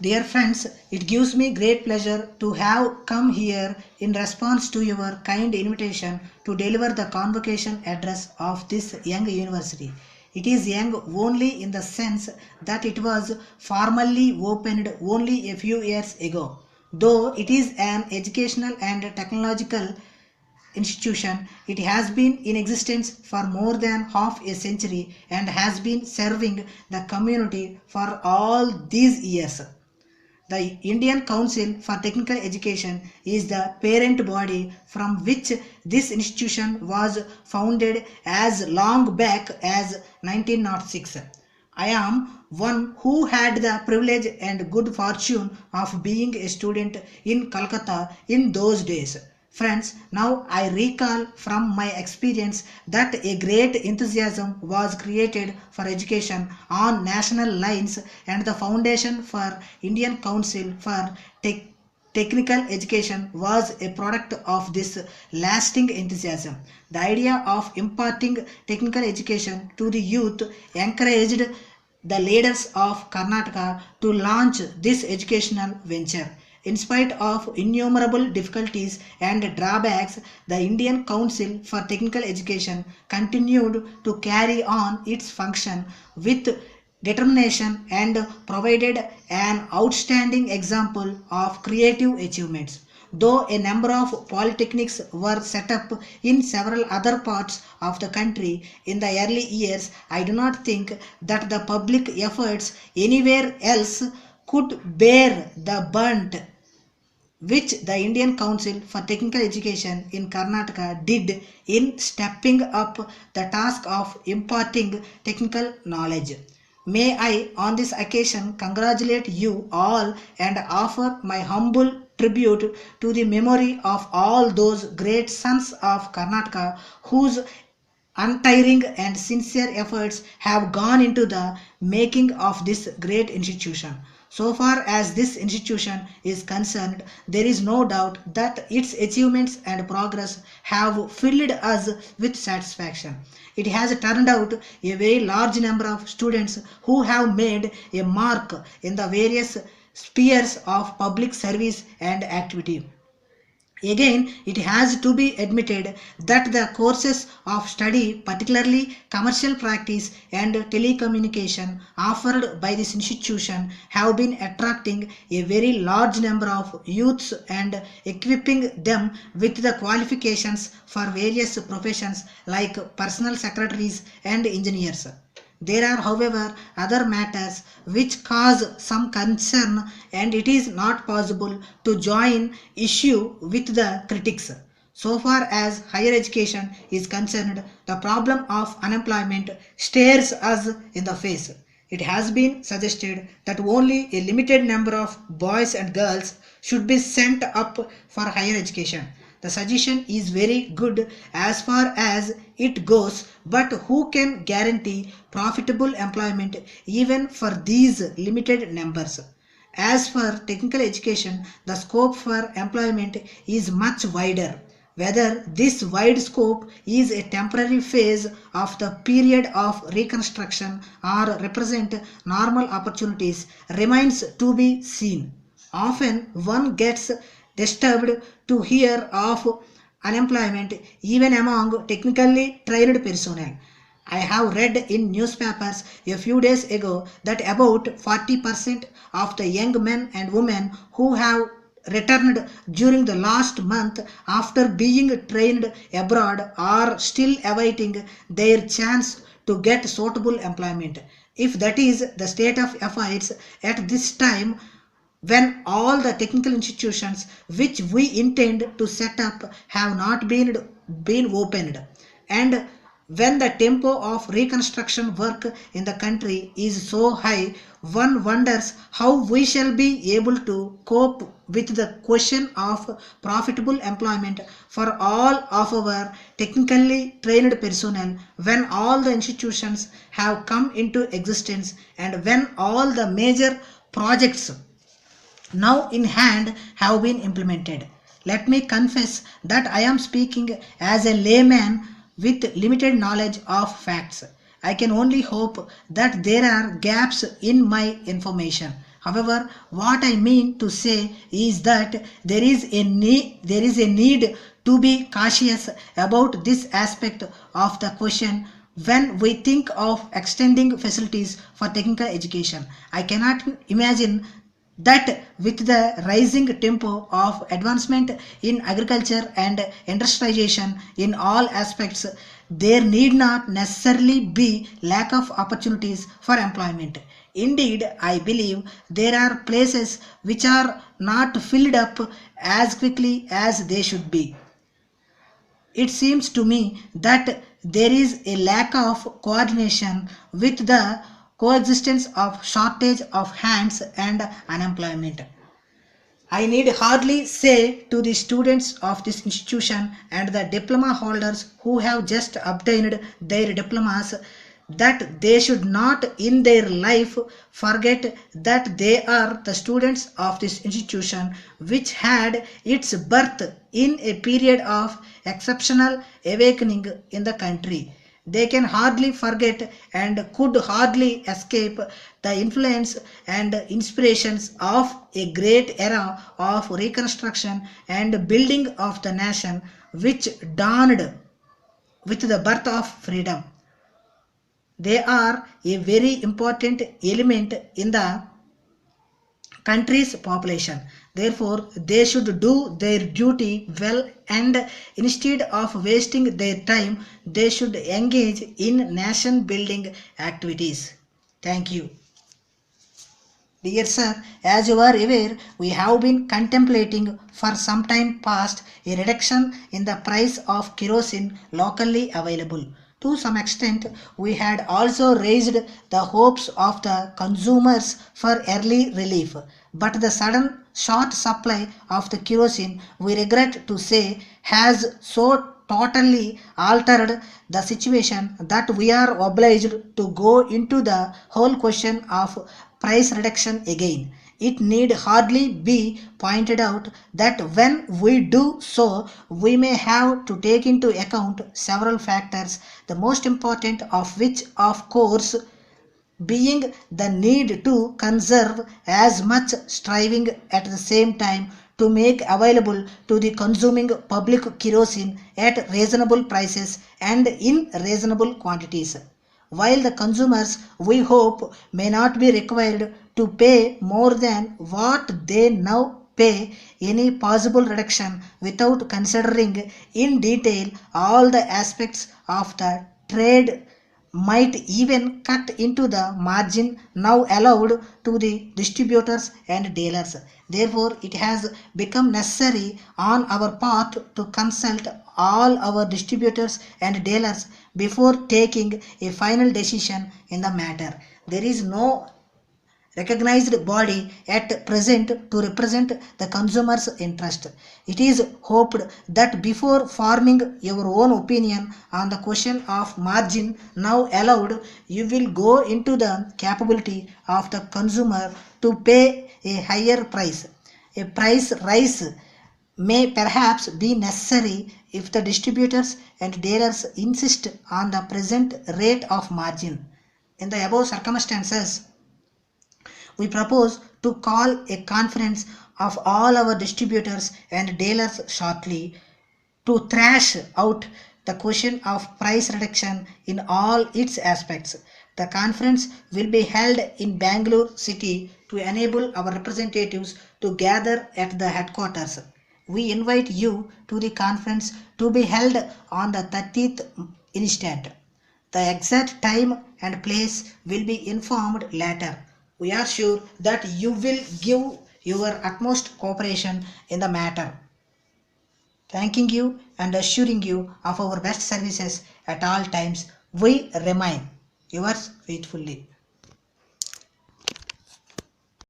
Dear friends, it gives me great pleasure to have come here in response to your kind invitation to deliver the convocation address of this young university. It is young only in the sense that it was formally opened only a few years ago. Though it is an educational and technological institution, it has been in existence for more than half a century and has been serving the community for all these years. The Indian Council for Technical Education is the parent body from which this institution was founded as long back as 1906. I am one who had the privilege and good fortune of being a student in Calcutta in those days. Friends, now I recall from my experience that a great enthusiasm was created for education on national lines, and the foundation for Indian Council for Technical Education was a product of this lasting enthusiasm. The idea of imparting technical education to the youth encouraged the leaders of Karnataka to launch this educational venture. In spite of innumerable difficulties and drawbacks, the Indian Council for Technical Education continued to carry on its function with determination and provided an outstanding example of creative achievements. Though a number of polytechnics were set up in several other parts of the country in the early years, I do not think that the public efforts anywhere else could bear the brunt which the Indian Council for Technical Education in Karnataka did in stepping up the task of imparting technical knowledge. May I on this occasion congratulate you all and offer my humble tribute to the memory of all those great sons of Karnataka whose untiring and sincere efforts have gone into the making of this great institution. So far as this institution is concerned, there is no doubt that its achievements and progress have filled us with satisfaction. It has turned out a very large number of students who have made a mark in the various spheres of public service and activity. Again, it has to be admitted that the courses of study, particularly commercial practice and telecommunication, offered by this institution have been attracting a very large number of youths and equipping them with the qualifications for various professions like personal secretaries and engineers. There are, however, other matters which cause some concern, and it is not possible to join issue with the critics. So far as higher education is concerned, the problem of unemployment stares us in the face. It has been suggested that only a limited number of boys and girls should be sent up for higher education. The suggestion is very good as far as it goes, but who can guarantee profitable employment even for these limited numbers? As for technical education, the scope for employment is much wider. Whether this wide scope is a temporary phase of the period of reconstruction or represent normal opportunities remains to be seen. Often one gets disturbed to hear of unemployment even among technically trained personnel. I have read in newspapers a few days ago that about 40% of the young men and women who have returned during the last month after being trained abroad are still awaiting their chance to get suitable employment. If that is the state of affairs at this time, when all the technical institutions which we intend to set up have not been opened, and when the tempo of reconstruction work in the country is so high, one wonders how we shall be able to cope with the question of profitable employment for all of our technically trained personnel when all the institutions have come into existence and when all the major projects now in hand have been implemented. Let me confess that I am speaking as a layman with limited knowledge of facts. I can only hope that there are gaps in my information. However, what I mean to say is that there is a need to be cautious about this aspect of the question when we think of extending facilities for technical education. I cannot imagine that with the rising tempo of advancement in agriculture and industrialization in all aspects, there need not necessarily be lack of opportunities for employment. Indeed, I believe there are places which are not filled up as quickly as they should be. It seems to me that there is a lack of coordination with the coexistence of shortage of hands and unemployment. I need hardly say to the students of this institution and the diploma holders who have just obtained their diplomas that they should not in their life forget that they are the students of this institution which had its birth in a period of exceptional awakening in the country. They can hardly forget and could hardly escape the influence and inspirations of a great era of reconstruction and building of the nation which dawned with the birth of freedom. They are a very important element in the country's population. Therefore, they should do their duty well, and instead of wasting their time, they should engage in nation building activities. Thank you. Dear sir, as you are aware, we have been contemplating for some time past a reduction in the price of kerosene locally available. To some extent, we had also raised the hopes of the consumers for early relief. But the sudden short supply of the kerosene, we regret to say, has so totally altered the situation that we are obliged to go into the whole question of price reduction again. It need hardly be pointed out that when we do so, we may have to take into account several factors, the most important of which, of course, being the need to conserve as much striving at the same time to make available to the consuming public kerosene at reasonable prices and in reasonable quantities. While the consumers, we hope, may not be required to pay more than what they now pay, any possible reduction without considering in detail all the aspects of the trade might even cut into the margin now allowed to the distributors and dealers. Therefore, it has become necessary on our part to consult all our distributors and dealers before taking a final decision in the matter. There is no recognized body at present to represent the consumer's interest. It is hoped that before forming your own opinion on the question of margin now allowed, you will go into the capability of the consumer to pay a higher price. A price rise may perhaps be necessary if the distributors and dealers insist on the present rate of margin. In the above circumstances, we propose to call a conference of all our distributors and dealers shortly to thrash out the question of price reduction in all its aspects. The conference will be held in Bangalore city to enable our representatives to gather at the headquarters. We invite you to the conference to be held on the 30th instant. The exact time and place will be informed later. We are sure that you will give your utmost cooperation in the matter. Thanking you and assuring you of our best services at all times, we remain yours faithfully.